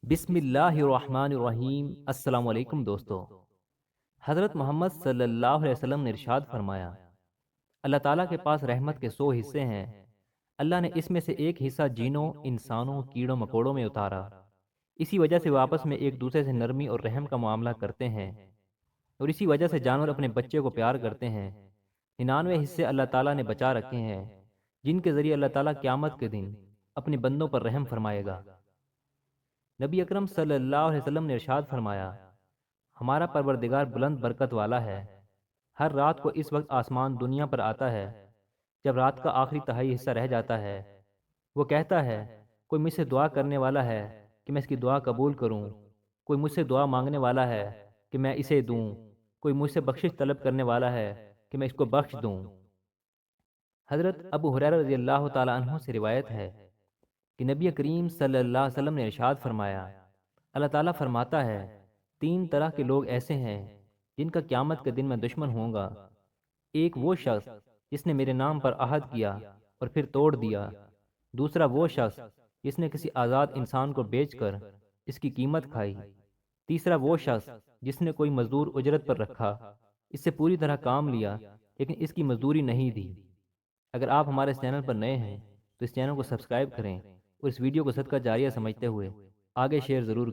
بسم اللہ الرحمن الرحیم۔ السلام علیکم دوستو۔ حضرت محمد صلی اللہ علیہ وسلم نے ارشاد فرمایا، اللہ تعالیٰ کے پاس رحمت کے 100 حصے ہیں۔ اللہ نے اس میں سے ایک حصہ جینوں، انسانوں، کیڑوں مکوڑوں میں اتارا۔ اسی وجہ سے وہ آپس میں ایک دوسرے سے نرمی اور رحم کا معاملہ کرتے ہیں، اور اسی وجہ سے جانور اپنے بچے کو پیار کرتے ہیں۔ 99 حصے اللہ تعالیٰ نے بچا رکھے ہیں، جن کے ذریعے اللہ تعالیٰ قیامت کے دن اپنے بندوں پر رحم فرمائے گا۔ نبی اکرم صلی اللہ علیہ وسلم نے ارشاد فرمایا، ہمارا پروردگار بلند برکت والا ہے۔ ہر رات کو اس وقت آسمان دنیا پر آتا ہے جب رات کا آخری تہائی حصہ رہ جاتا ہے۔ وہ کہتا ہے، کوئی مجھ سے دعا کرنے والا ہے کہ میں اس کی دعا قبول کروں، کوئی مجھ سے دعا مانگنے والا ہے کہ میں اسے دوں، کوئی مجھ سے بخشش طلب کرنے والا ہے کہ میں اس کو بخش دوں۔ حضرت ابو ہریرہ رضی اللہ تعالیٰ عنہ سے روایت ہے کہ نبی کریم صلی اللہ علیہ وسلم نے ارشاد فرمایا، اللہ تعالیٰ فرماتا ہے، 3 طرح کے لوگ ایسے ہیں جن کا قیامت کے دن میں دشمن ہوں گا۔ ایک وہ شخص جس نے میرے نام پر عہد کیا اور پھر توڑ دیا۔ دوسرا وہ شخص جس نے کسی آزاد انسان کو بیچ کر اس کی قیمت کھائی۔ تیسرا وہ شخص جس نے کوئی مزدور اجرت پر رکھا، اس سے پوری طرح کام لیا لیکن اس کی مزدوری نہیں دی۔ اگر آپ ہمارے اس چینل پر نئے ہیں تو اس چینل کو سبسکرائب کریں اور اس ویڈیو کو صدقہ جاریہ سمجھتے ہوئے آگے شیئر ضرور کریں۔